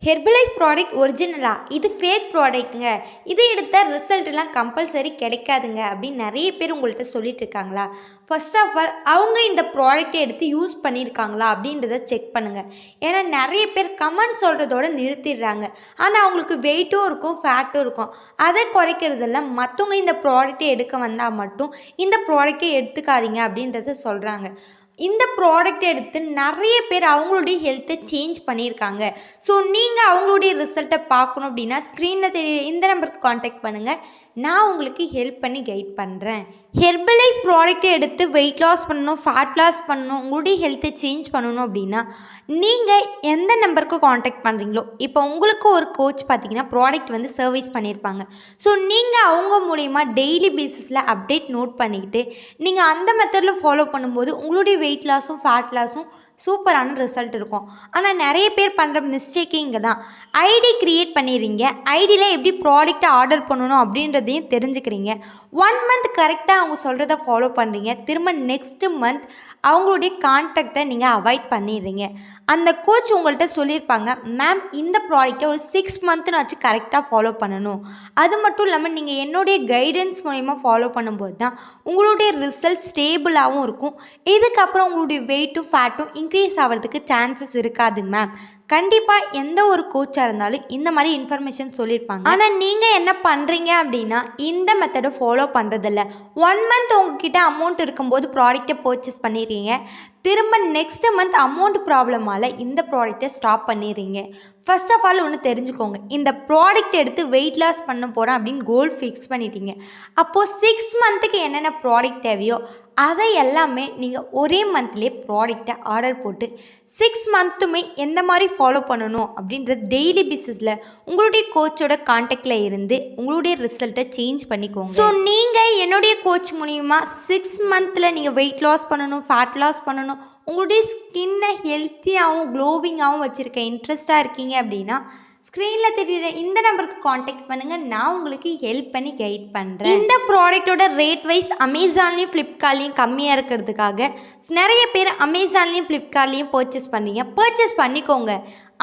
Herbalife product ஒரிஜினலா இது fake ப்ராடக்ட்டுங்க. இது எடுத்த ரிசல்ட்லாம் கம்பல்சரி கிடைக்காதுங்க அப்படின்னு நிறைய பேர் உங்கள்கிட்ட சொல்லிட்டு இருக்காங்களா? ஃபர்ஸ்ட் ஆஃப் ஆல் அவங்க இந்த ப்ராடக்ட்டை எடுத்து யூஸ் பண்ணியிருக்காங்களா அப்படின்றத செக் பண்ணுங்கள். ஏன்னா நிறைய பேர் கமெண்ட் சொல்கிறதோட நிறுத்திடுறாங்க. ஆனால் அவங்களுக்கு வெயிட்டும் இருக்கும், ஃபேட்டும் இருக்கும். அதை குறைக்கிறதில்ல, மற்றவங்க இந்த ப்ராடக்ட்டை எடுக்க வந்தால் மட்டும் இந்த ப்ராடக்ட்டை எடுத்துக்காதீங்க அப்படின்றத சொல்கிறாங்க. இந்த ப்ராடக்ட் எடுத்து நிறைய பேர் அவங்களுடைய ஹெல்த்தை சேஞ்ச் பண்ணியிருக்காங்க. ஸோ நீங்கள் அவங்களுடைய ரிசல்ட்டை பார்க்கணும் அப்படின்னா ஸ்க்ரீனில் தெரிய இந்த நம்பருக்கு காண்டாக்ட் பண்ணுங்கள். நான் உங்களுக்கு ஹெல்ப் பண்ணி கைட் பண்ணுறேன். ஹெர்பலைஃப் ப்ராடக்ட்டை எடுத்து வெயிட் லாஸ் பண்ணணும், ஃபேட் லாஸ் பண்ணணும், உங்களுடைய ஹெல்த்தை சேஞ்ச் பண்ணணும் அப்படின்னா நீங்கள் எந்த நம்பருக்கு காண்டாக்ட் பண்ணுறீங்களோ, இப்போ உங்களுக்கு ஒரு கோச் பார்த்தீங்கன்னா ப்ராடக்ட் வந்து சர்வீஸ் பண்ணியிருப்பாங்க. ஸோ நீங்கள் அவங்க மூலயமா டெய்லி பேசிஸில் அப்டேட் நோட் பண்ணிக்கிட்டு நீங்கள் அந்த மெத்தடில் ஃபாலோ பண்ணும்போது உங்களுடைய வெயிட் லாஸும் ஃபேட் லாஸும் சூப்பரான ரிசல்ட் இருக்கும். ஆனால் நிறைய பேர் பண்ணுற மிஸ்டேக்கே இங்கே தான். ஐடி க்ரியேட் பண்ணிடுறீங்க, ஐடியில் எப்படி ப்ராடக்ட்டை ஆர்டர் பண்ணணும் அப்படின்றதையும் தெரிஞ்சுக்கிறீங்க. 1 மந்த் கரெக்டாக அவங்க சொல்கிறத ஃபாலோ பண்ணுறீங்க. திரும்ப நெக்ஸ்ட்டு மந்த் அவங்களுடைய கான்டாக்டை நீங்கள் அவாய்ட் பண்ணிடுறீங்க. அந்த கோச் உங்கள்கிட்ட சொல்லியிருப்பாங்க, மேம் இந்த ப்ராடக்ட்டை ஒரு 6 மந்த்னாச்சு கரெக்டாக ஃபாலோ பண்ணணும். அது மட்டும் இல்லாமல் நீங்கள் என்னுடைய கைடன்ஸ் மூலயமா ஃபாலோ பண்ணும்போது தான் உங்களுடைய ரிசல்ட் ஸ்டேபிளாகவும் இருக்கும். இதுக்கப்புறம் உங்களுடைய வெயிட்டும் ஃபேட்டும் இன்க்ரீஸ் ஆகிறதுக்கு சான்சஸ் இருக்காது மேம். கண்டிப்பாக எந்த ஒரு கோச்சாக இருந்தாலும் இந்த மாதிரி இன்ஃபர்மேஷன் சொல்லியிருப்பாங்க. ஆனால் நீங்கள் என்ன பண்ணுறீங்க அப்படின்னா இந்த மெத்தடை ஃபாலோ பண்ணுறதில்ல. 1 மந்த் உங்ககிட்ட அமௌண்ட் இருக்கும்போது ப்ராடக்ட்டை பர்ச்சேஸ் பண்ணிடுறீங்க. திரும்ப நெக்ஸ்ட் மந்த் அமௌண்ட் ப்ராப்ளமால் இந்த ப்ராடக்ட்டை ஸ்டாப் பண்ணிடுறீங்க. ஃபர்ஸ்ட் ஆஃப் ஆல் ஒன்று தெரிஞ்சுக்கோங்க, இந்த ப்ராடக்ட் எடுத்து வெயிட் லாஸ் பண்ண போகிறேன் அப்படின்னு கோல் ஃபிக்ஸ் பண்ணிட்டீங்க. அப்போது 6 மந்த்துக்கு என்னென்ன ப்ராடக்ட் தேவையோ அதை எல்லாமே நீங்கள் ஒரே மந்த்லேயே ப்ராடக்டை ஆர்டர் போட்டு 6 மந்த்துமே எந்த மாதிரி ஃபாலோ பண்ணணும் அப்படின்ற டெய்லி பேசிஸில் உங்களுடைய கோச்சோட கான்டாக்டில் இருந்து உங்களுடைய ரிசல்ட்டை சேஞ்ச் பண்ணிக்கோங்க. ஸோ நீங்கள் என்னுடைய கோச் மூலிமா 6 மந்தில் நீங்கள் வெயிட் லாஸ் பண்ணணும், ஃபேட் லாஸ் பண்ணணும், உங்களுடைய ஸ்கின்னை ஹெல்த்தியாகவும் க்ளோவிங்காகவும் வச்சுருக்க இன்ட்ரெஸ்ட்டாக இருக்கீங்க அப்படின்னா ஸ்க்ரீனில் தெரியுற இந்த நம்பருக்கு காண்டாக்ட் பண்ணுங்கள். நான் உங்களுக்கு ஹெல்ப் பண்ணி கைட் பண்ணுறேன். இந்த ப்ராடக்டோட ரேட் வைஸ் அமேசான்லேயும் ஃப்ளிப்கார்ட்லேயும் கம்மியாக இருக்கிறதுக்காக நிறைய பேர் அமேசான்லேயும் ஃப்ளிப்கார்ட்லேயும் பர்ச்சேஸ் பண்ணிக்கோங்க.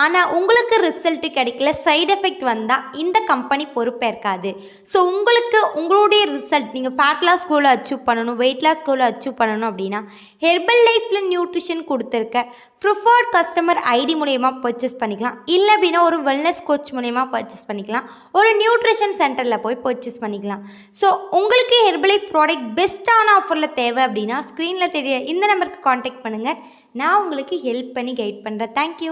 ஆனால் உங்களுக்கு ரிசல்ட்டு கிடைக்கல, சைடு எஃபெக்ட் வந்தால் இந்த கம்பெனி பொறுப்பேற்காது. ஸோ உங்களுக்கு உங்களுடைய ரிசல்ட் நீங்கள் ஃபேட் லாஸ் கோலை அச்சீவ் பண்ணணும், வெயிட் லாஸ் கோலை அச்சீவ் பண்ணணும் அப்படின்னா ஹெர்பலைஃப்பில் நியூட்ரிஷன் கொடுத்துருக்க ப்ரிஃபர்ட் கஸ்டமர் ஐடி மூலயமா பர்ச்சேஸ் பண்ணிக்கலாம். இல்லை அப்படின்னா ஒரு வெல்னஸ் கோச் மூலயமா பர்ச்சேஸ் பண்ணிக்கலாம். ஒரு நியூட்ரிஷன் சென்டரில் போய் பர்ச்சேஸ் பண்ணிக்கலாம். ஸோ உங்களுக்கு ஹெர்பலைஃப் ப்ராடக்ட் பெஸ்ட்டான ஆஃபரில் தேவை அப்படின்னா ஸ்க்ரீனில் தெரிய இந்த நம்பருக்கு காண்டாக்ட் பண்ணுங்கள். நான் உங்களுக்கு ஹெல்ப் பண்ணி கைட் பண்ணுறேன். தேங்க்யூ.